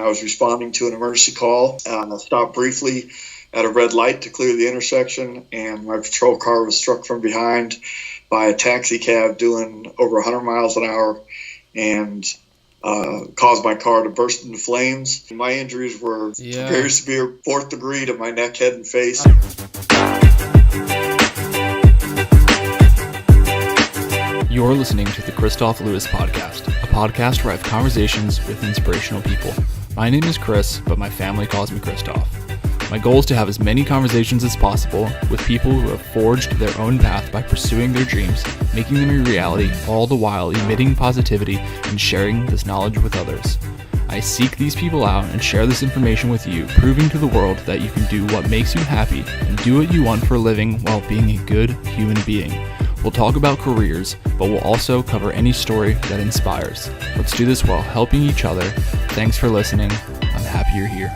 I was responding to an emergency call. I stopped briefly at a red light to clear the intersection, and my patrol car was struck from behind by a taxi cab doing over 100 miles an hour and caused my car to burst into flames. My injuries were very severe, 4th degree to my neck, head, and face. You're listening to the Kristof Lewis Podcast, a podcast where I have conversations with inspirational people. My name is Chris, but my family calls me Kristof. My goal is to have as many conversations as possible with people who have forged their own path by pursuing their dreams, making them a reality, all the while emitting positivity and sharing this knowledge with others. I seek these people out and share this information with you, proving to the world that you can do what makes you happy and do what you want for a living while being a good human being. We'll talk about careers, but we'll also cover any story that inspires. Let's do this while helping each other. Thanks for listening. I'm happy you're here.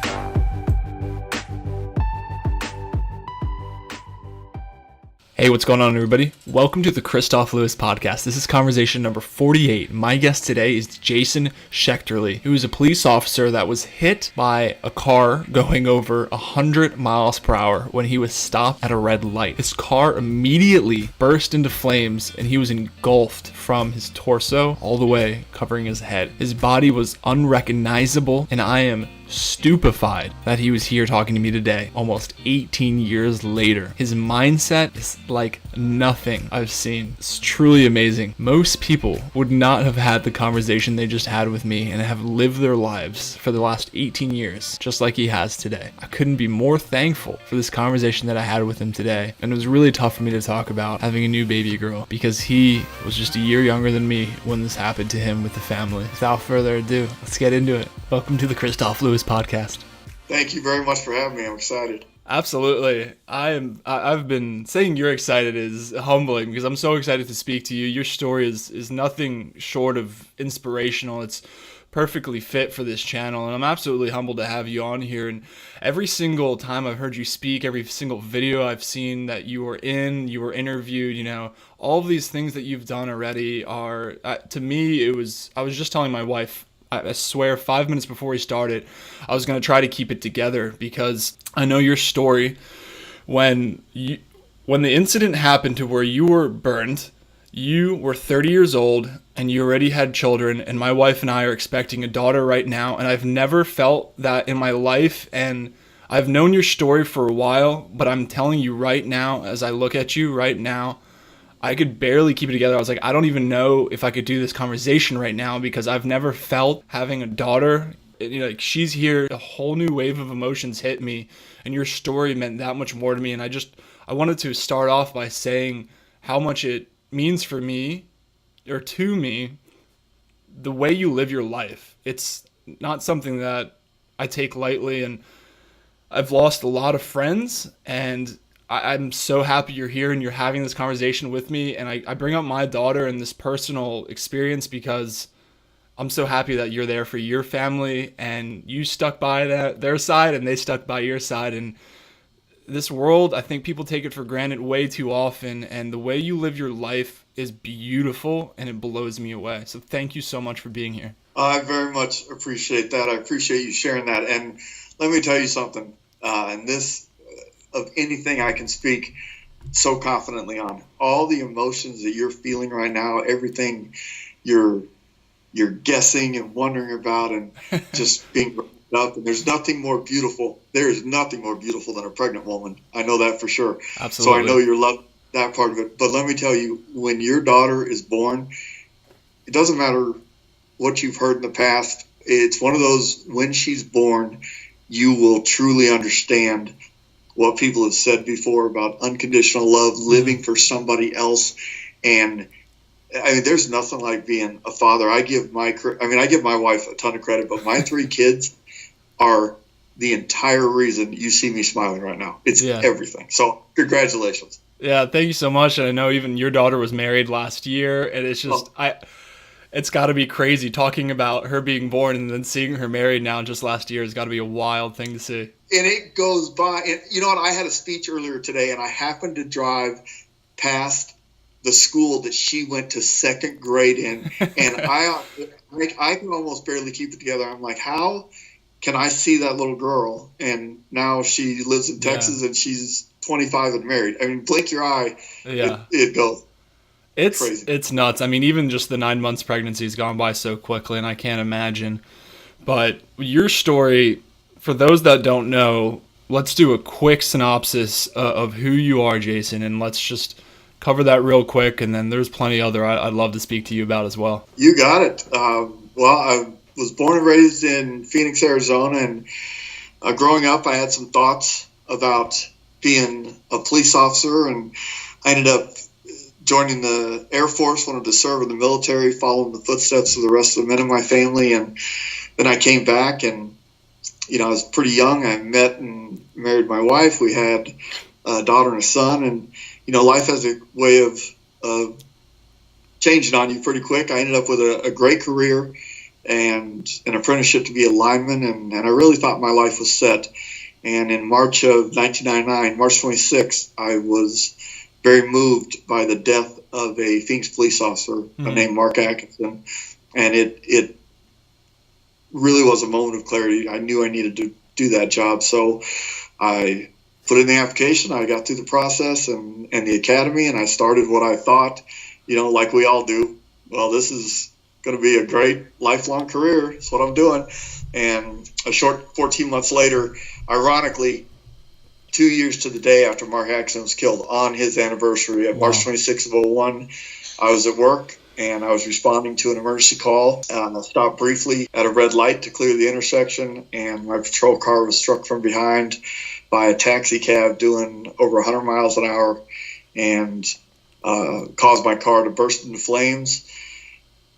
Hey, what's going on, everybody? Welcome to the Kristof Lewis Podcast. This is conversation number 48. My guest today is Jason Schechterle, who is a police officer that was hit by a car going over 100 miles per hour when he was stopped at a red light. His car immediately burst into flames and he was engulfed from his torso all the way covering his head. His body was unrecognizable, and I am stupefied that he was here talking to me today, almost 18 years later. His mindset is like nothing I've seen. It's truly amazing. Most people would not have had the conversation they just had with me and have lived their lives for the last 18 years just like he has today. I couldn't be more thankful for this conversation that I had with him today, and it was really tough for me to talk about having a new baby girl because he was just a year younger than me when this happened to him with the family. Without further ado, let's get into it. Welcome to the Kristof Lewis Podcast. Thank you very much for having me. I'm excited. Absolutely. I've been saying you're excited is humbling because I'm so excited to speak to you. Your story is nothing short of inspirational. It's perfectly fit for this channel, and I'm absolutely humbled to have you on here. And every single time I've heard you speak, every single video I've seen that you were interviewed, all of these things that you've done already are, to me, I was just telling my wife, I swear 5 minutes before we started, I was going to try to keep it together because I know your story. When the incident happened to where you were burned, you were 30 years old and you already had children, and my wife and I are expecting a daughter right now, and I've never felt that in my life, and I've known your story for a while, but I'm telling you right now, as I look at you right now, I could barely keep it together. I was like, I don't even know if I could do this conversation right now because I've never felt having a daughter. She's here. A whole new wave of emotions hit me, and your story meant that much more to me. And I wanted to start off by saying how much it means for me, or to me, the way you live your life. It's not something that I take lightly, and I've lost a lot of friends, and I'm so happy you're here and you're having this conversation with me. And I bring up my daughter and this personal experience because I'm so happy that you're there for your family and you stuck by their side and they stuck by your side. And this world, I think people take it for granted way too often. And the way you live your life is beautiful and it blows me away. So thank you so much for being here. I very much appreciate that. I appreciate you sharing that. And let me tell you something. And this, of anything I can speak so confidently on, all the emotions that you're feeling right now, everything you're guessing and wondering about and just being up, and there's nothing more beautiful. There is nothing more beautiful than a pregnant woman. I know that for sure. Absolutely. So I know you're loving that part of it. But let me tell you, when your daughter is born, it doesn't matter what you've heard in the past. It's one of those, when she's born, you will truly understand what people have said before about unconditional love, living for somebody else. And I mean, there's nothing like being a father. I give my wife a ton of credit, but my 3 kids are the entire reason you see me smiling right now. It's everything. So congratulations. Yeah, thank you so much. And I know even your daughter was married last year, and it's just, it's got to be crazy talking about her being born and then seeing her married now just last year has got to be a wild thing to see. And it goes by. And you know what? I had a speech earlier today, and I happened to drive past the school that she went to 2nd grade in, and I can almost barely keep it together. I'm like, how can I see that little girl? And now she lives in Texas and she's 25 and married. I mean, blink your eye, it goes. It's nuts. I mean, even just the 9 months pregnancy has gone by so quickly, and I can't imagine. But your story, for those that don't know, let's do a quick synopsis of who you are, Jason, and let's just cover that real quick, and then there's plenty other I'd love to speak to you about as well. You got it. Well, I was born and raised in Phoenix, Arizona, and growing up, I had some thoughts about being a police officer, and I ended up joining the Air Force, wanted to serve in the military, following the footsteps of the rest of the men in my family, and then I came back, and I was pretty young. I met and married my wife. We had a daughter and a son, and life has a way of changing on you pretty quick. I ended up with a great career and an apprenticeship to be a lineman, and I really thought my life was set. And in March of 1999, March 26th, I was very moved by the death of a Phoenix police officer named Mark Atkinson, and it really was a moment of clarity. I knew I needed to do that job, so I put in the application. I got through the process and the academy, and I started what I thought, like we all do. Well, this is going to be a great lifelong career. It's what I'm doing. And a short 14 months later, ironically, 2 years to the day after Mark Atkinson was killed, on his anniversary at March 26th of 2001, I was at work and I was responding to an emergency call. I stopped briefly at a red light to clear the intersection, and my patrol car was struck from behind by a taxi cab doing over 100 miles an hour and caused my car to burst into flames.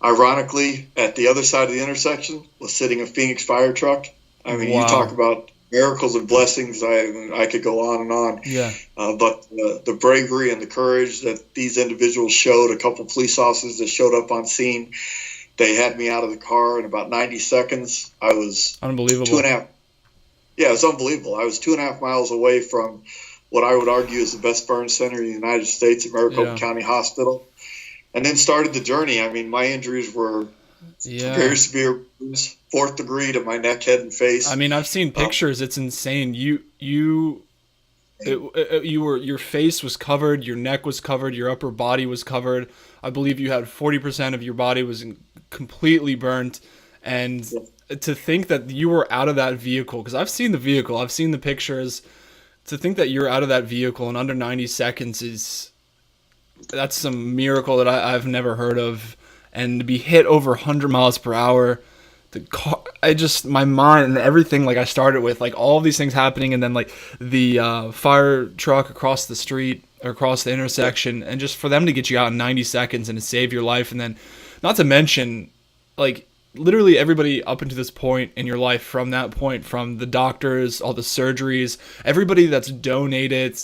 Ironically, at the other side of the intersection was sitting a Phoenix fire truck. I mean, you talk about miracles and blessings. I could go on and on. Yeah. But the bravery and the courage that these individuals showed, a couple police officers that showed up on scene, they had me out of the car in about 90 seconds. I was unbelievable. Yeah, it was unbelievable. I was 2.5 miles away from what I would argue is the best burn center in the United States at Maricopa County Hospital. And then started the journey. I mean, my injuries were very severe, 4th degree to my neck, head, and face. I mean, I've seen pictures. It's insane. Your face was covered, your neck was covered, your upper body was covered. I believe you had 40% of your body was completely burnt. And to think that you were out of that vehicle, because I've seen the vehicle, I've seen the pictures. To think that you're out of that vehicle in under 90 seconds that's some miracle that I've never heard of. And to be hit over 100 miles per hour, the car, my mind and everything, like I started with, like all of these things happening, and then like the fire truck across the street or across the intersection, and just for them to get you out in 90 seconds and to save your life. And then not to mention, like, literally everybody up until this point in your life, from that point, from the doctors, all the surgeries, everybody that's donated,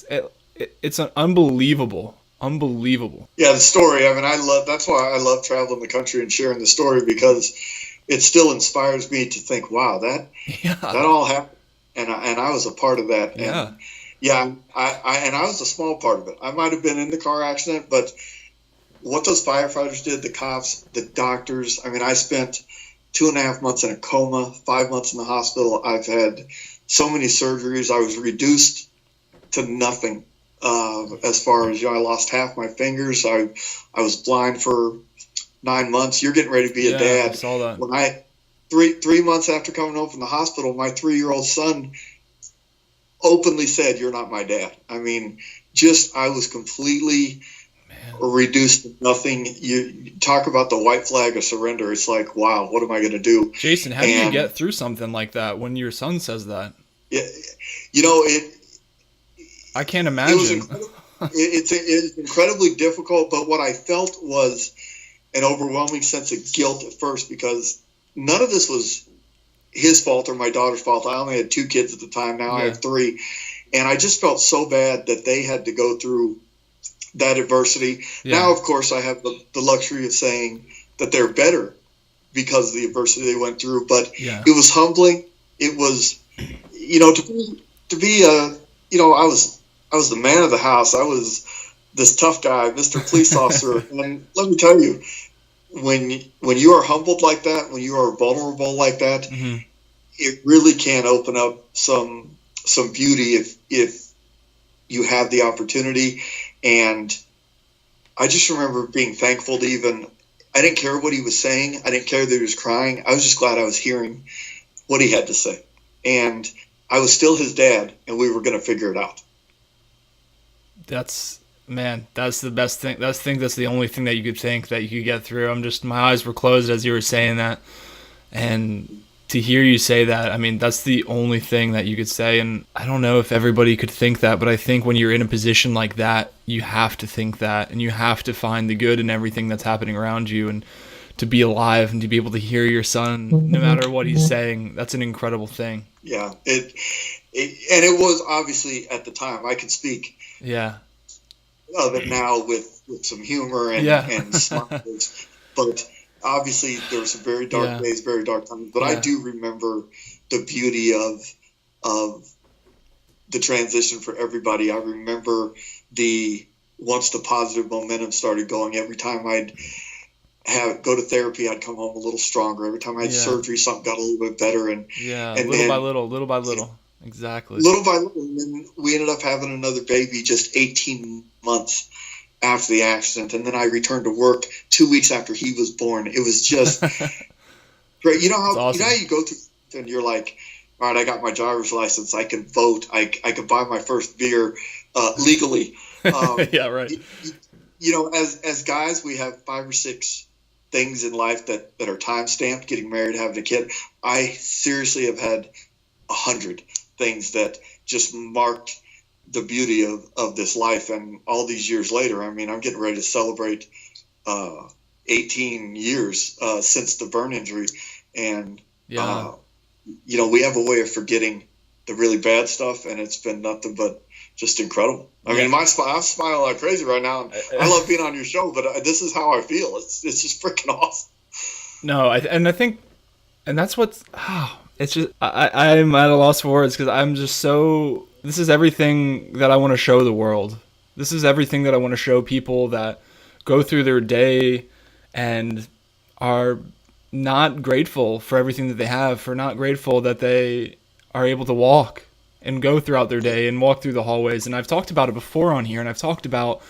it's an unbelievable. Yeah, the story. I mean, that's why I love traveling the country and sharing the story, because it still inspires me to think, wow, that all happened, and I was a part of that. And I was a small part of it. I might have been in the car accident, but what those firefighters did, the cops, the doctors. I mean, I spent 2.5 months in a coma, 5 months in the hospital. I've had so many surgeries. I was reduced to nothing. As far as, I lost half my fingers. I was blind for 9 months. You're getting ready to be a dad. I saw that. When three months after coming home from the hospital, my 3-year-old son openly said, "You're not my dad." I mean, I was completely reduced to nothing. You talk about the white flag of surrender. It's like, wow, what am I going to do? Jason, how do you get through something like that when your son says that? Yeah, I can't imagine. It's incredibly difficult, but what I felt was an overwhelming sense of guilt at first, because none of this was his fault or my daughter's fault. I only had 2 kids at the time. Now I have 3. And I just felt so bad that they had to go through that adversity. Yeah. Now, of course, I have the luxury of saying that they're better because of the adversity they went through. But it was humbling. It was, to be I was the man of the house. I was this tough guy, Mr. Police Officer. And let me tell you, when you are humbled like that, when you are vulnerable like that, it really can open up some beauty if you have the opportunity. And I just remember being thankful to even, I didn't care what he was saying. I didn't care that he was crying. I was just glad I was hearing what he had to say. And I was still his dad, and we were going to figure it out. That's the best thing. That's the only thing that you could think that you could get through. My eyes were closed as you were saying that. And to hear you say that, I mean, that's the only thing that you could say. And I don't know if everybody could think that, but I think when you're in a position like that, you have to think that, and you have to find the good in everything that's happening around you, and to be alive and to be able to hear your son, no matter what he's saying, that's an incredible thing. Yeah. And it was obviously at the time I could speak. Yeah. Of it now with some humor and smiles. But obviously there were some very dark days, very dark times. But I do remember the beauty of the transition for everybody. I remember once the positive momentum started going, every time I'd go to therapy, I'd come home a little stronger. Every time I had surgery, something got a little bit better. And little by little. Exactly. Little by little. And then we ended up having another baby just 18 months after the accident. And then I returned to work 2 weeks after he was born. It was just great. You know how awesome. You know how you go through and you're like, all right, I got my driver's license. I can vote. I can buy my first beer legally. Yeah, right. You know, as guys, we have 5 or 6 things in life that are time stamped, getting married, having a kid. I seriously have had 100 things that just marked the beauty of this life. And all these years later, I mean, I'm getting ready to celebrate 18 years since the burn injury. And, you know, we have a way of forgetting the really bad stuff, and it's been nothing but just incredible. I mean, I'm smiling like crazy right now. I love being on your show, but this is how I feel. It's just freaking awesome. No, I think, and that's what's, it's just, I'm at a loss for words, because I'm just so, this is everything that I want to show the world. This is everything that I want to show people that go through their day and are not grateful for everything that they have, for not grateful that they are able to walk and go throughout their day and walk through the hallways. And I've talked about it before on here, and I've talked about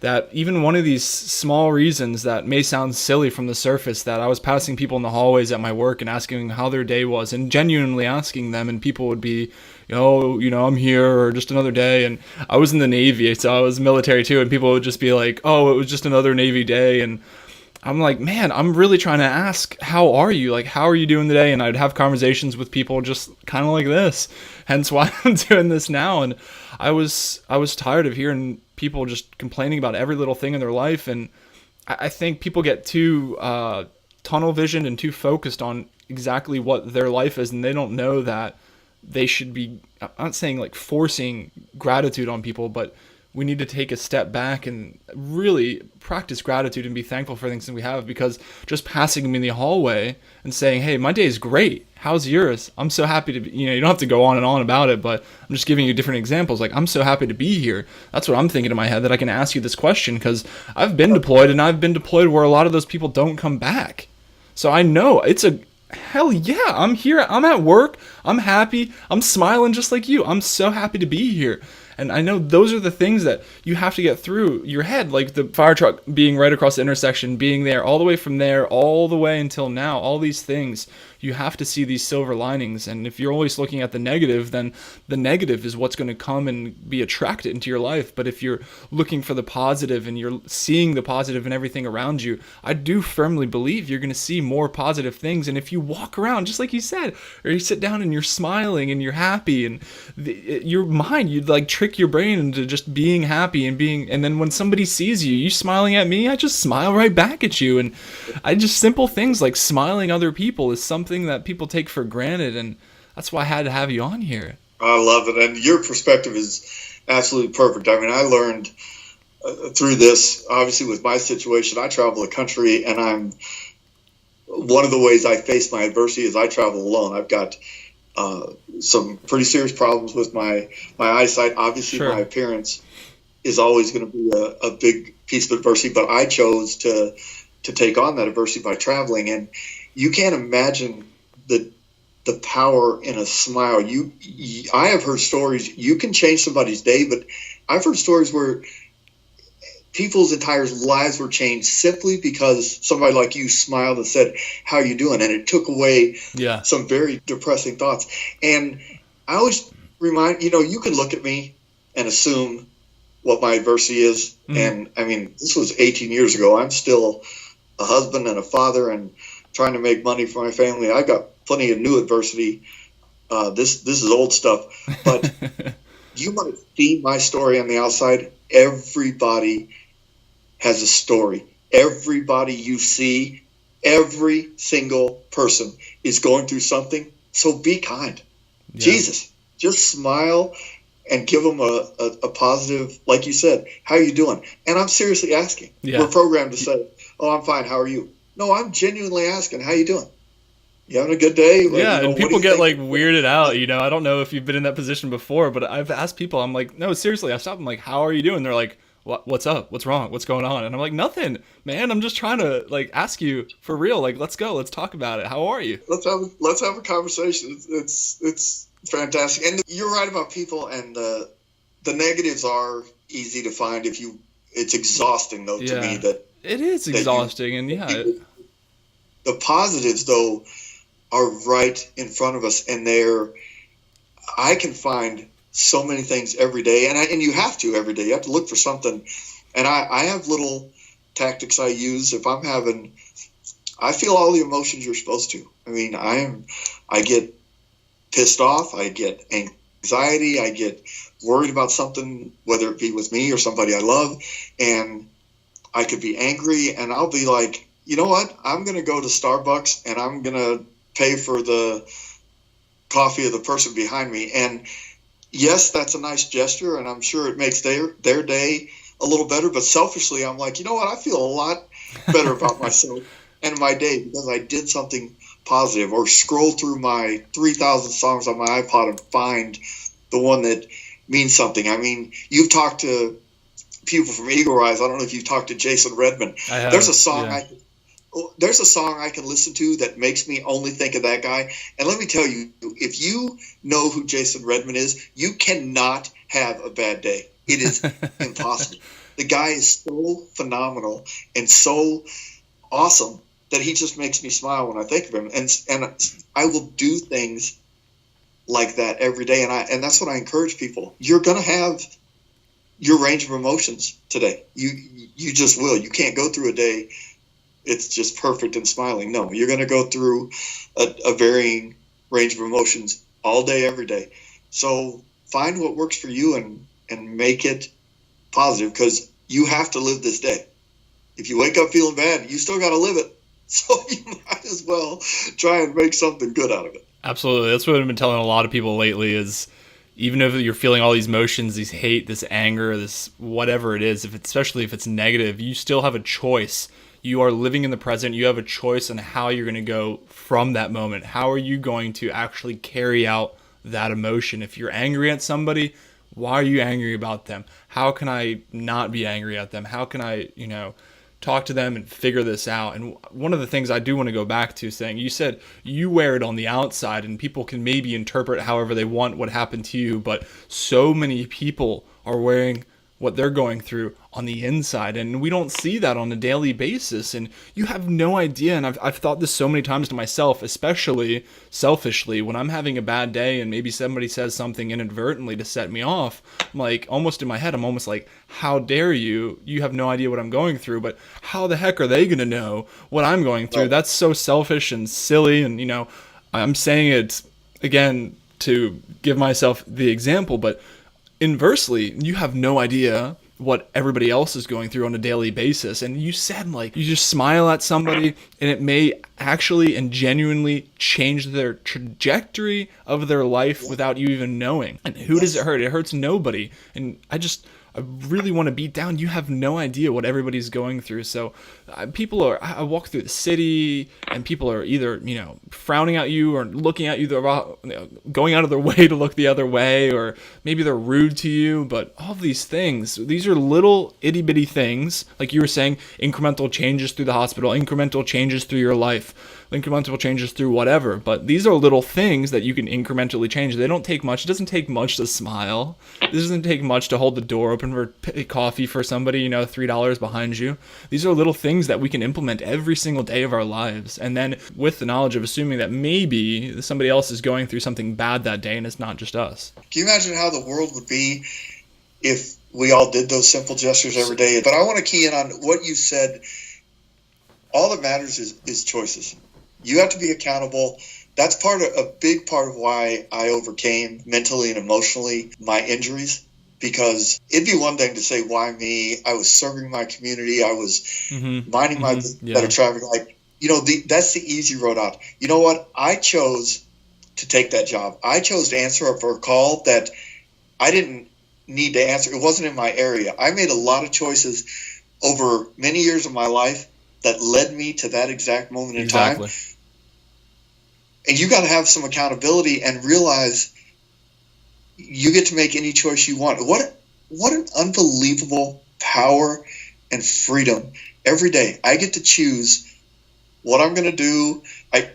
that even one of these small reasons that may sound silly from the surface, that I was passing people in the hallways at my work and asking how their day was, and genuinely asking them, and people would be, I'm here, or just another day. And I was in the Navy, so I was military too, and people would just be like, oh, it was just another Navy day. And I'm like, man, I'm really trying to ask, how are you? Like, how are you doing today? And I'd have conversations with people just kind of like this, hence why I'm doing this now. And I was tired of hearing people just complaining about every little thing in their life. And I think people get too tunnel visioned and too focused on exactly what their life is, and they don't know that they should be, I'm not saying like forcing gratitude on people, but we need to take a step back and really practice gratitude and be thankful for things that we have, because just passing them in the hallway and saying, hey, my day is great, how's yours? I'm so happy to be, you don't have to go on and on about it, but I'm just giving you different examples. Like, I'm so happy to be here. That's what I'm thinking in my head, that I can ask you this question, because I've been deployed, and I've been deployed where a lot of those people don't come back. So I know it's hell yeah, I'm here, I'm at work, I'm happy, I'm smiling just like you. I'm so happy to be here. And I know those are the things that you have to get through your head, like the fire truck being right across the intersection, being there, all the way from there, all the way until now, all these things. You have to see these silver linings. And if you're always looking at the negative, then the negative is what's going to come and be attracted into your life. But if you're looking for the positive and you're seeing the positive in everything around you, I do firmly believe you're going to see more positive things. And if you walk around, just like you said, or you sit down and you're smiling and you're happy, and your mind, you'd like trick your brain into just being happy and then when somebody sees you smiling at me, I just smile right back at you. And simple things like smiling other people is something that people take for granted, and that's why I had to have you on here. I love it, and your perspective is absolutely perfect. I mean, I learned through this, obviously with my situation, I travel the country, and one of the ways I face my adversity is I travel alone. I've got some pretty serious problems with my eyesight. Obviously, Sure. My appearance is always going to be a big piece of adversity, but I chose to take on that adversity by traveling. And you can't imagine the the power in a smile. I have heard stories, you can change somebody's day, but I've heard stories where people's entire lives were changed simply because somebody like you smiled and said, "How you doing?" And it took away some very depressing thoughts. And I always remind, you can look at me and assume what my adversity is. And I mean, this was 18 years ago. I'm still a husband and a father and trying to make money for my family. I got plenty of new adversity. This is old stuff, but you might see my story on the outside. Everybody has a story. Everybody you see, every single person is going through something. So be kind. Yeah. Jesus, just smile and give them a positive, like you said, how you doing? And I'm seriously asking. Yeah. We're programmed to say, "Oh, I'm fine. How are you?" No, I'm genuinely asking, how you doing? You having a good day? Like, yeah, and people get like weirded out. I don't know if you've been in that position before, but I've asked people, I'm like, no, seriously, I stopped. I'm like, how are you doing? They're like, what's up? What's wrong? What's going on? And I'm like, nothing, man. I'm just trying to like ask you for real. Like, let's go. Let's talk about it. How are you? Let's have a conversation. It's fantastic. And you're right about people, and the negatives are easy to find it's exhausting though to me that it is exhausting. And the positives though are right in front of us, and I can find so many things every day, and you have to every day. You have to look for something, and I have little tactics I use if I feel all the emotions you're supposed to. I mean, I get pissed off, I get anxiety, I get worried about something, whether it be with me or somebody I love, and I could be angry, and I'll be like, you know what? I'm going to go to Starbucks and I'm going to pay for the coffee of the person behind me. And yes, that's a nice gesture, and I'm sure it makes their day a little better. But selfishly, I'm like, you know what? I feel a lot better about myself and my day because I did something positive. Or scroll through my 3,000 songs on my iPod and find the one that means something. I mean, you've talked to people from Eagle Rise. I don't know if you've talked to Jason Redman. I have, There's a song There's a song I can listen to that makes me only think of that guy. And let me tell you, if you know who Jason Redman is, you cannot have a bad day. It is impossible. The guy is so phenomenal and so awesome that he just makes me smile when I think of him. And I will do things like that every day. And that's what I encourage people. You're going to have your range of emotions today. You just will. You can't go through a day it's just perfect and smiling. No, you're going to go through a varying range of emotions all day, every day. So find what works for you and make it positive, because you have to live this day. If you wake up feeling bad, you still got to live it. So you might as well try and make something good out of it. Absolutely. That's what I've been telling a lot of people lately is, even if you're feeling all these emotions, these hate, this anger, this whatever it is, especially if it's negative, you still have a choice. You are living in the present. You have a choice on how you're going to go from that moment. How are you going to actually carry out that emotion? If you're angry at somebody, why are you angry about them? How can I not be angry at them? How can I, talk to them and figure this out? And one of the things I do want to go back to saying, you said you wear it on the outside and people can maybe interpret however they want what happened to you, but so many people are wearing what they're going through on the inside, and we don't see that on a daily basis, and you have no idea. And I've thought this so many times to myself, especially selfishly, when I'm having a bad day and maybe somebody says something inadvertently to set me off. I'm like, almost in my head, I'm almost like, how dare you? You have no idea what I'm going through, but how the heck are they going to know what I'm going through? That's so selfish and silly. And I'm saying it again to give myself the example, but inversely, you have no idea what everybody else is going through on a daily basis. And you said, you just smile at somebody and it may actually and genuinely change their trajectory of their life without you even knowing. And who does it hurt? It hurts nobody. And I really want to beat down. You have no idea what everybody's going through. So I walk through the city and people are either, frowning at you or looking at you, going out of their way to look the other way, or maybe they're rude to you. But all of these things, these are little itty bitty things. Like you were saying, incremental changes through the hospital, incremental changes through your life, incremental changes through whatever. But these are little things that you can incrementally change. They don't take much. It doesn't take much to smile. It doesn't take much to hold the door open for coffee for somebody, $3 behind you. These are little things that we can implement every single day of our lives. And then with the knowledge of assuming that maybe somebody else is going through something bad that day and it's not just us. Can you imagine how the world would be if we all did those simple gestures every day? But I want to key in on what you said. All that matters is choices. You have to be accountable. That's a big part of why I overcame mentally and emotionally my injuries, because it'd be one thing to say, why me? I was serving my community. I was minding my better traffic light. That's the easy road out. You know what? I chose to take that job. I chose to answer up for a call that I didn't need to answer. It wasn't in my area. I made a lot of choices over many years of my life that led me to that exact moment in time. And you got to have some accountability and realize you get to make any choice you want. What an unbelievable power and freedom. Every day I get to choose what I'm going to do. I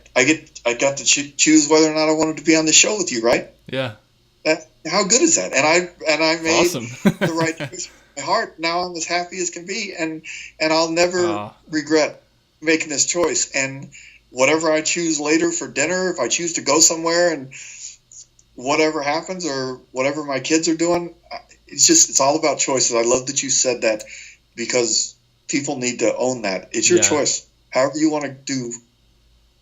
got to choose whether or not I wanted to be on the show with you, right? Yeah. How good is that? And I made awesome. the right choice for my heart. Now I'm as happy as can be, and I'll never regret making this choice. And whatever I choose later for dinner, if I choose to go somewhere and whatever happens or whatever my kids are doing, it's all about choices. I love that you said that, because people need to own that. It's your choice. However you want to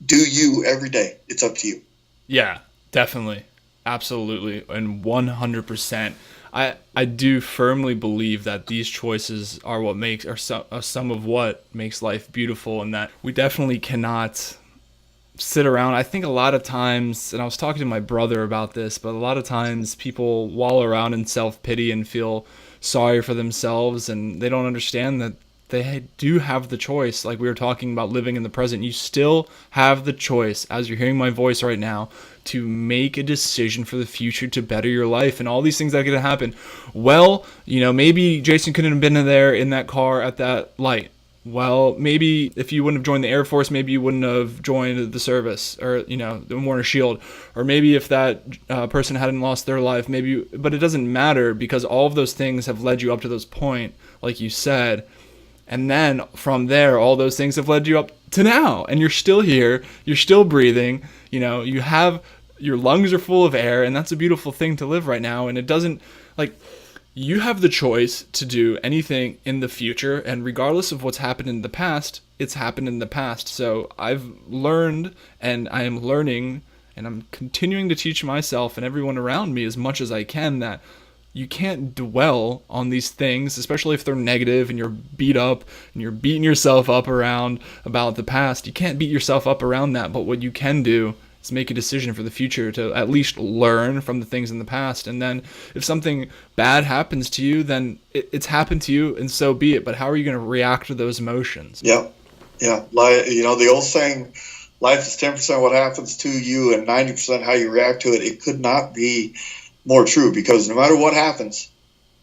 do you every day. It's up to you. Yeah, definitely. Absolutely. And 100%. I do firmly believe that these choices are some of what makes life beautiful, and that we definitely cannot sit around. I think a lot of times, and I was talking to my brother about this, but a lot of times people wallow around in self-pity and feel sorry for themselves, and they don't understand that they do have the choice. Like we were talking about living in the present, you still have the choice, as you're hearing my voice right now, to make a decision for the future to better your life. And all these things that could happen. Well, maybe Jason couldn't have been there in that car at that light. Well, maybe if you wouldn't have joined the Air Force, maybe you wouldn't have joined the service, or worn a shield. Or maybe if that person hadn't lost their life, but it doesn't matter, because all of those things have led you up to this point, like you said. And then from there, all those things have led you up to now. And you're still here. You're still breathing. You have, your lungs are full of air. And that's a beautiful thing to live right now. And it doesn't, you have the choice to do anything in the future. And regardless of what's happened in the past, it's happened in the past. So I've learned, and I am learning, and I'm continuing to teach myself and everyone around me as much as I can, that you can't dwell on these things, especially if they're negative and you're beat up and you're beating yourself up about the past. You can't beat yourself up around that, but what you can do is make a decision for the future to at least learn from the things in the past. And then if something bad happens to you, then it's happened to you, and so be it. But how are you going to react to those emotions? Yeah. The old saying, life is 10% what happens to you and 90% how you react to it. It could not be more true, because no matter what happens,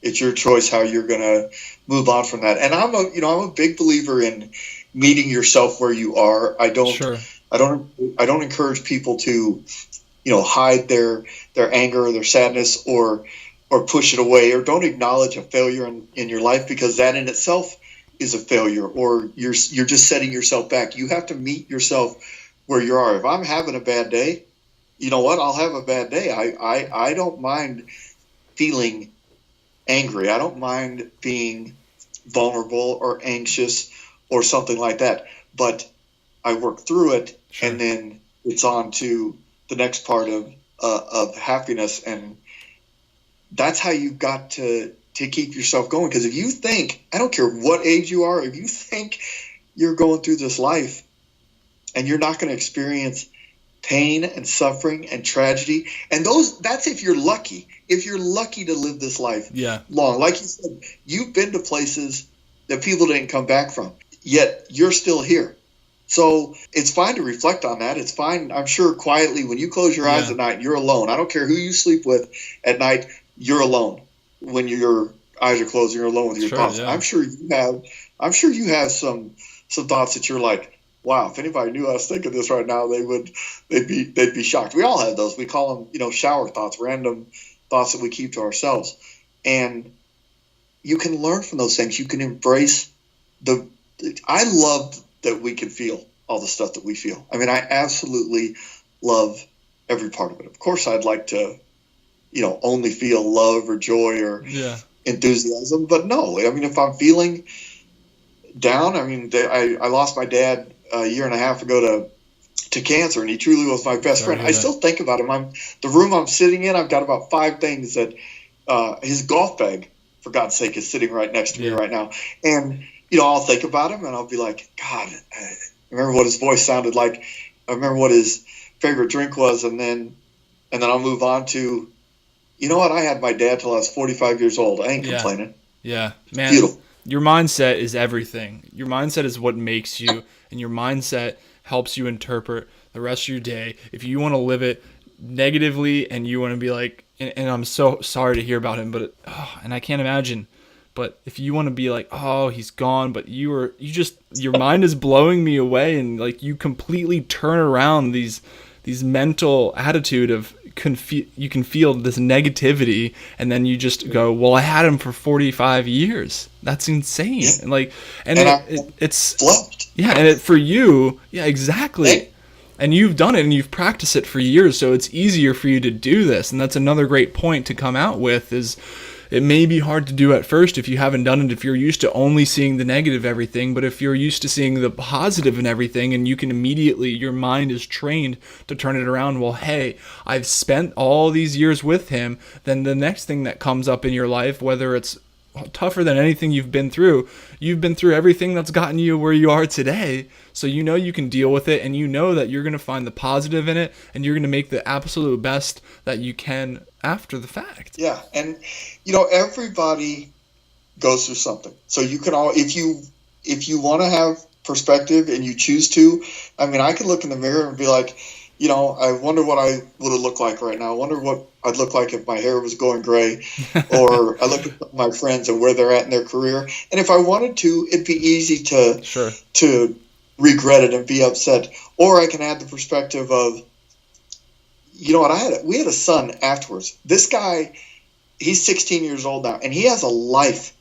it's your choice how you're going to move on from that. And I'm a big believer in meeting yourself where you are. I don't encourage people to, hide their anger or their sadness or push it away, or don't acknowledge a failure in your life, because that in itself is a failure, or you're just setting yourself back. You have to meet yourself where you are. If I'm having a bad day, you know what? I'll have a bad day. I don't mind feeling angry. I don't mind being vulnerable or anxious or something like that. But I work through it, and then it's on to the next part of happiness. And that's how you've got to keep yourself going. Because if you think, I don't care what age you are, if you think you're going through this life and you're not going to experience pain and suffering and tragedy. And that's if you're lucky. If you're lucky to live this life long. Like you said, you've been to places that people didn't come back from, yet you're still here. So it's fine to reflect on that. It's fine, I'm sure, quietly, when you close your eyes at night, you're alone. I don't care who you sleep with at night, you're alone. When your eyes are closed, you're alone with your thoughts. Yeah. I'm sure you have some thoughts that you're like, wow, if anybody knew I was thinking this right now, they'd be shocked. We all have those. We call them, shower thoughts, random thoughts that we keep to ourselves. And you can learn from those things. You can embrace I love that we can feel all the stuff that we feel. I mean, I absolutely love every part of it. Of course, I'd like to, only feel love or joy or enthusiasm. But no, I mean, if I'm feeling down, I mean, I lost my dad a year and a half ago to cancer, and he truly was my best friend. I still think about him. The room I'm sitting in, I've got about 5 things that his golf bag, for God's sake, is sitting right next to me right now. And, I'll think about him and I'll be like, God, I remember what his voice sounded like. I remember what his favorite drink was. And then I'll move on to, you know what? I had my dad till I was 45 years old. I ain't complaining. Yeah, man. Beautiful. Your mindset is everything. Your mindset is what makes you, and your mindset helps you interpret the rest of your day. If you want to live it negatively and you want to be like, and I'm so sorry to hear about him, but and I can't imagine. But if you want to be like, oh, he's gone, but your mind is blowing me away, and like you completely turn around these mental attitude of you can feel this negativity, and then you just go, well, I had him for 45 years. That's insane. Yeah. It's flipped. Yeah, and for you, exactly. Hey. And you've done it and you've practiced it for years, so it's easier for you to do this. And that's another great point to come out with is it may be hard to do at first if you haven't done it, if you're used to only seeing the negative everything, but if you're used to seeing the positive in everything and you can immediately, your mind is trained to turn it around, well, hey, I've spent all these years with him, then the next thing that comes up in your life, whether it's tougher than anything you've been through everything that's gotten you where you are today, so you can deal with it, and that you're going to find the positive in it, and you're going to make the absolute best that you can after the fact. Yeah, and everybody goes through something, so you can if you want to have perspective and you choose to, I mean, I can look in the mirror and be like, I wonder what I would have looked like right now. I wonder what I'd look like if my hair was going gray. Or I look at my friends and where they're at in their career. And if I wanted to, it'd be easy to regret it and be upset. Or I can add the perspective of, we had a son afterwards. This guy, he's 16 years old now, and he has a life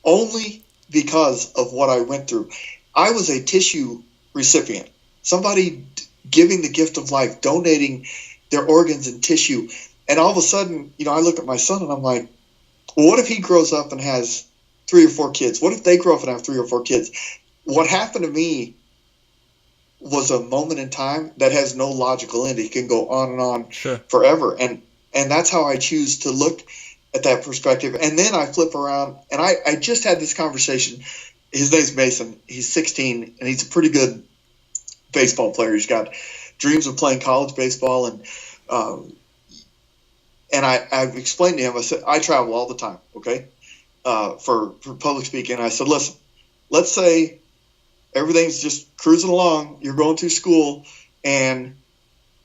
only because of what I went through. I was a tissue recipient. Somebody giving the gift of life, donating their organs and tissue. And all of a sudden, I look at my son and I'm like, well, what if he grows up and has 3 or 4 kids? What if they grow up and have 3 or 4 kids? What happened to me was a moment in time that has no logical end. It can go on and on forever. And that's how I choose to look at that perspective. And then I flip around, and I just had this conversation. His name's Mason. He's 16, and he's a pretty good baseball player. He's got dreams of playing college baseball, and I've explained to him, I said, I travel all the time, okay, for public speaking. I said, listen, let's say everything's just cruising along, you're going through school, and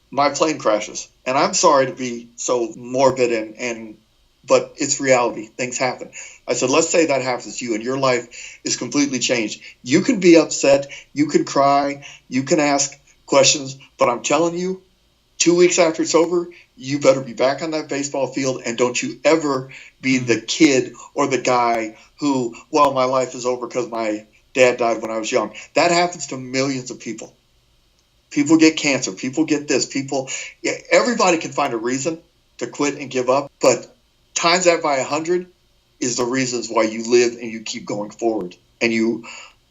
my plane crashes. And I'm sorry to be so morbid, but it's reality. Things happen. I said, let's say that happens to you and your life is completely changed. You can be upset, you can cry, you can ask questions, but I'm telling you, 2 weeks after it's over, you better be back on that baseball field, and don't you ever be the kid or the guy who, well, my life is over because my dad died when I was young. That happens to millions of people. People get cancer. People get this. Everybody can find a reason to quit and give up, but times that by 100 is the reasons why you live and you keep going forward. And you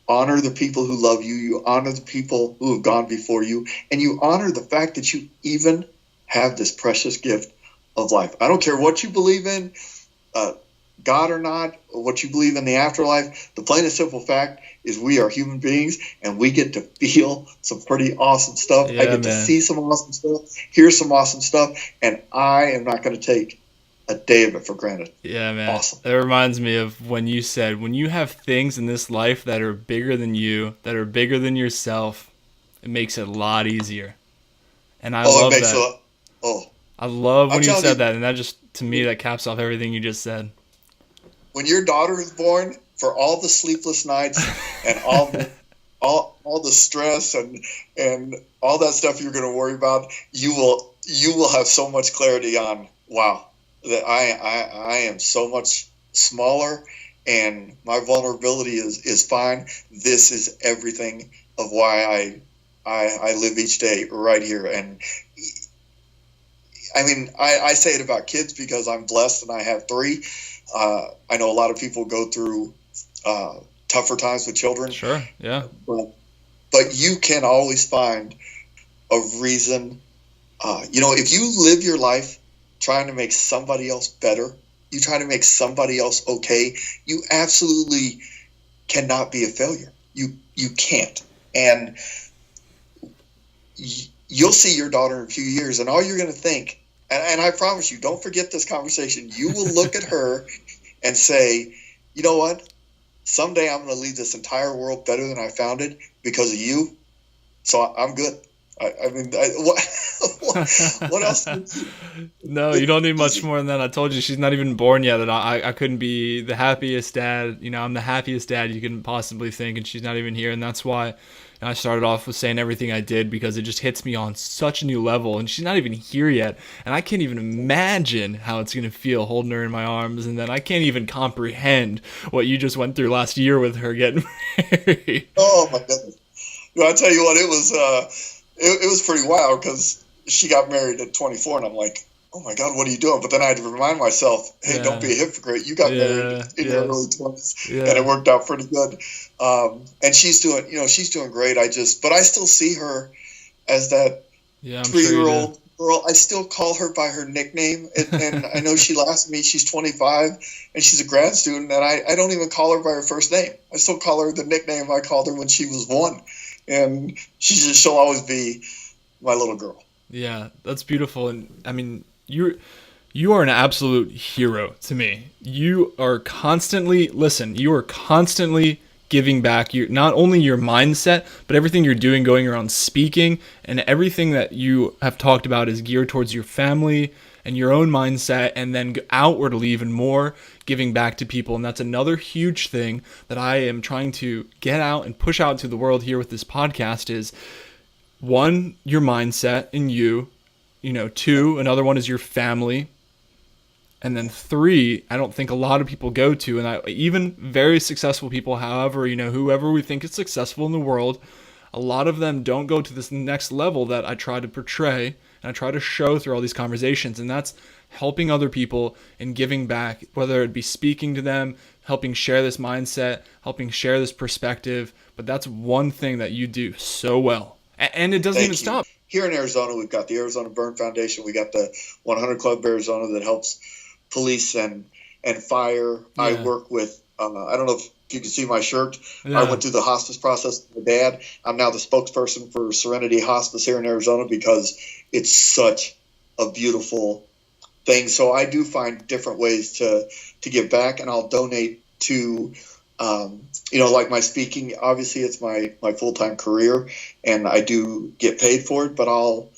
honor the people who love you. You honor the people who have gone before you. And you honor the fact that you even have this precious gift of life. I don't care what you believe in. God or not, or what you believe in the afterlife, the plain and simple fact is we are human beings and we get to feel some pretty awesome stuff. I Yeah, get to man. see some awesome stuff, hear some awesome stuff, and I am not going to take a day of it for granted. Yeah, man. Awesome. That reminds me of when you said, when you have things in this life that are bigger than you, that are bigger than yourself, it makes it a lot easier. And I It love makes that. I love I'm when you telling said you, that, and that just, to me, that caps off everything you just said. when your daughter is born, for all the sleepless nights and all the stress and all that stuff you're going to worry about, you will have so much clarity on, wow, that I am so much smaller and my vulnerability is fine. This is everything of why I live each day right here. And I mean, I say it about kids because I'm blessed and I have 3. I know a lot of people go through tougher times with children. Sure, yeah. But you can always find a reason. If you live your life trying to make somebody else better, you try to make somebody else okay, you absolutely cannot be a failure. You can't. And you'll see your daughter in a few years, and all you're going to think, and I promise you, don't forget this conversation, you will look at her and say, you know what? Someday I'm going to leave this entire world better than I found it because of you. So I'm good. What else? No, you don't need much more than that. I told you she's not even born yet, and I couldn't be the happiest dad. I'm the happiest dad you can possibly think, and she's not even here, and that's why I started off with saying everything I did, because it just hits me on such a new level, and she's not even here yet, and I can't even imagine how it's going to feel holding her in my arms, and then I can't even comprehend what you just went through last year with her getting married. Oh my goodness! I tell you what, it was pretty wild because she got married at 24, and I'm like, oh my God, what are you doing? But then I had to remind myself, hey, Don't be a hypocrite. You got married in your early 20s, and it worked out pretty good. And she's doing great. But I still see her as that 3-year-old girl. I still call her by her nickname, and I know she laughs at me. She's 25, and she's a grad student, and I don't even call her by her first name. I still call her the nickname I called her when she was 1, and she'll always be my little girl. Yeah, that's beautiful, and I mean, you are an absolute hero to me. You are constantly giving back not only your mindset, but everything you're doing, going around speaking, and everything that you have talked about is geared towards your family and your own mindset, and then outwardly even more giving back to people. And that's another huge thing that I am trying to get out and push out to the world here with this podcast is, 1, your mindset in you, 2, another one is your family. And then 3, I don't think a lot of people go to, and even very successful people, however, whoever we think is successful in the world, a lot of them don't go to this next level that I try to portray and I try to show through all these conversations, and that's helping other people and giving back, whether it be speaking to them, helping share this mindset, helping share this perspective. But that's one thing that you do so well, and it doesn't even stop. Here in Arizona, we've got the Arizona Burn Foundation. We got the 100 Club of Arizona that helps police and fire. Yeah. I work with, I don't know if you can see my shirt. Yeah. I went through the hospice process with my dad. I'm now the spokesperson for Serenity Hospice here in Arizona because it's such a beautiful thing. So I do find different ways to give back, and I'll donate to, like my speaking. Obviously, it's my full-time career, and I do get paid for it, but I'll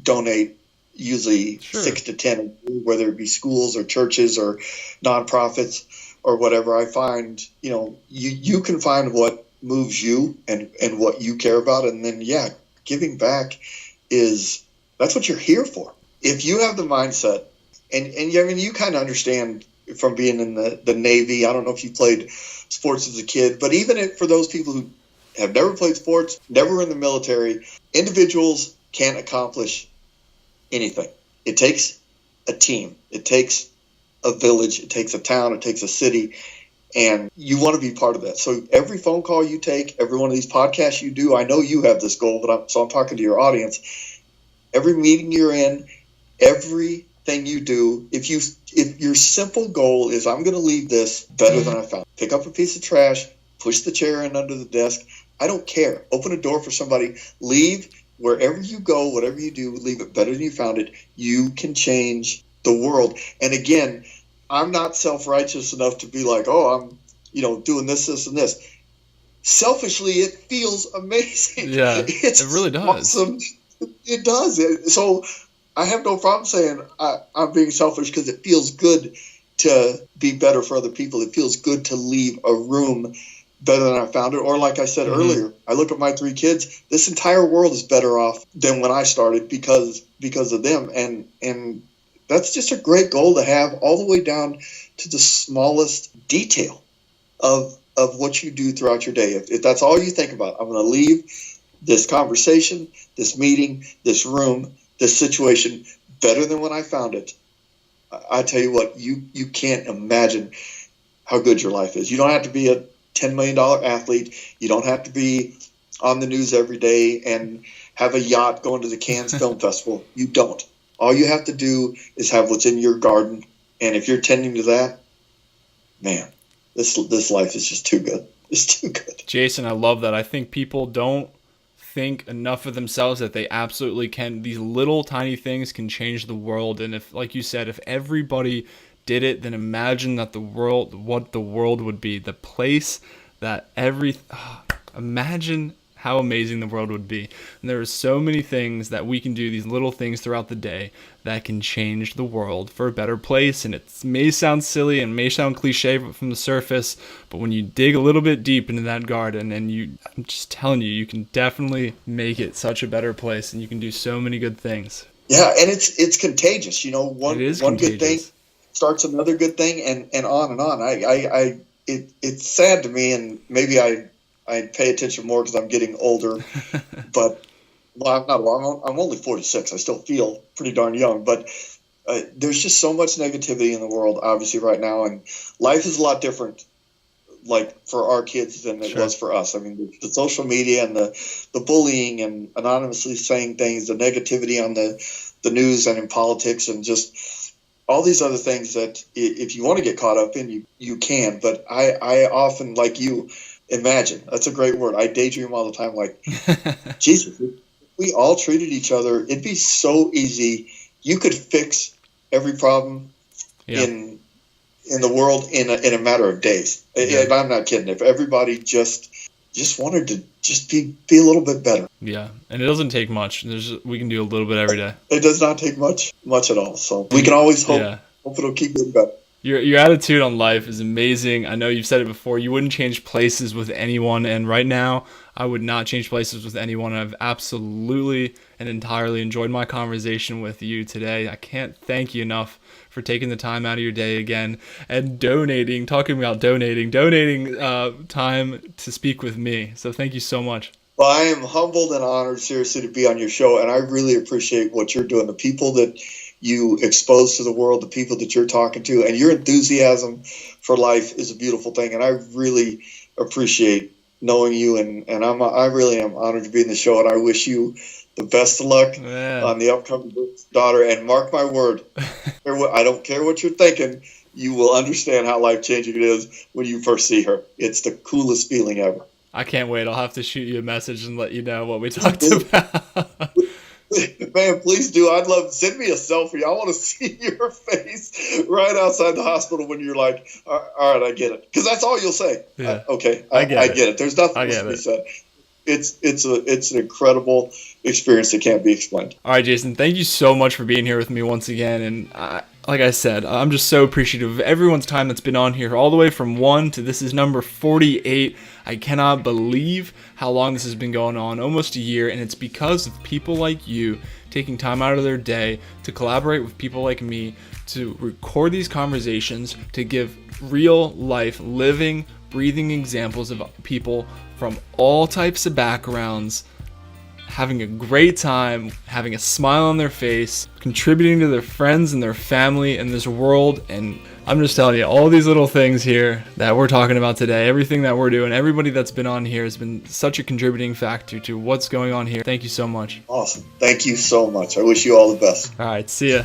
donate usually 6 to 10, whether it be schools or churches or nonprofits or whatever. I find, you can find what moves you and what you care about. And then, giving back that's what you're here for. If you have the mindset, and you kind of understand from being in the Navy. I don't know if you played sports as a kid, but even for those people who have never played sports, never in the military, individuals can't accomplish anything. It takes a team. It takes a village. It takes a town. It takes a city. And you want to be part of that. So every phone call you take, every one of these podcasts you do, I know you have this goal, but I'm talking to your audience. Every meeting you're in, every thing you do, if your simple goal is, I'm going to leave this better than I found, pick up a piece of trash, push the chair in under the desk. I don't care. Open a door for somebody. Leave wherever you go, whatever you do, leave it better than you found it. You can change the world. And again, I'm not self-righteous enough to be like, oh, I'm, doing this, this, and this. Selfishly, it feels amazing. Yeah, it really does. Awesome. It does. So I have no problem saying I'm being selfish, because it feels good to be better for other people. It feels good to leave a room better than I found it. Or like I said earlier, I look at my 3 kids. This entire world is better off than when I started because of them. And that's just a great goal to have, all the way down to the smallest detail of what you do throughout your day. If that's all you think about, I'm going to leave this conversation, this meeting, this room, this situation better than when I found it. I tell you what, you can't imagine how good your life is. You don't have to be a $10 million athlete. You don't have to be on the news every day and have a yacht going to the Cannes Film Festival. You don't. All you have to do is have what's in your garden. And if you're tending to that, man, this life is just too good. It's too good. Jason, I love that. I think people don't think enough of themselves that they absolutely can. These little tiny things can change the world. And if, like you said, if everybody did it, then imagine what the world would be. The place that imagine how amazing the world would be. And there are so many things that we can do, these little things throughout the day, that can change the world for a better place. And it may sound silly and may sound cliche from the surface, but when you dig a little bit deep into that garden, and I'm just telling you, you can definitely make it such a better place, and you can do so many good things. Yeah, and it's contagious. One good thing starts another good thing, and on and on. It's sad to me, and maybe I pay attention more because I'm getting older, but I'm not. I'm only 46. I still feel pretty darn young, but there's just so much negativity in the world, obviously, right now, and life is a lot different, like for our kids, than it was for us. I mean, the social media and the bullying and anonymously saying things, the negativity on the news and in politics, and just all these other things that if you want to get caught up in, you can. But I often, like you, imagine. That's a great word. I daydream all the time, like, Jesus, if we all treated each other, it'd be so easy. You could fix every problem in the world in a matter of days. Yeah. And I'm not kidding. If everybody just wanted to just be a little bit better. Yeah, and it doesn't take much. We can do a little bit every day. It does not take much at all. So we can always hope it'll keep getting better. Your attitude on life is amazing. I know you've said it before. You wouldn't change places with anyone, and right now, I would not change places with anyone. I've absolutely and entirely enjoyed my conversation with you today. I can't thank you enough for taking the time out of your day again and donating time to speak with me. So thank you so much. Well, I am humbled and honored, seriously, to be on your show, and I really appreciate what you're doing. The people that you expose to the world, the people that you're talking to, and your enthusiasm for life is a beautiful thing. And I really appreciate knowing you, and I really am honored to be in the show, and I wish you the best of luck on the upcoming daughter. And mark my word, I don't care what you're thinking, you will understand how life-changing it is when you first see her. It's the coolest feeling ever. I can't wait. I'll have to shoot you a message and let you know what we talked about. Man, please do. I'd love, send me a selfie. I want to see your face right outside the hospital when you're like, all right, I get it. Because that's all you'll say. Yeah. I get it. There's nothing else to be said. It's an incredible experience that can't be explained. All right, Jason, thank you so much for being here with me once again. And like I said, I'm just so appreciative of everyone's time that's been on here, all the way from 1 to this is number 48. I cannot believe how long this has been going on, almost a year, and it's because of people like you taking time out of their day to collaborate with people like me to record these conversations, to give real life, living, breathing examples of people from all types of backgrounds, having a great time, having a smile on their face, contributing to their friends and their family in this world. And I'm just telling you, all these little things here that we're talking about today, everything that we're doing, everybody that's been on here has been such a contributing factor to what's going on here. Thank you so much. Awesome. Thank you so much. I wish you all the best. All right. See ya.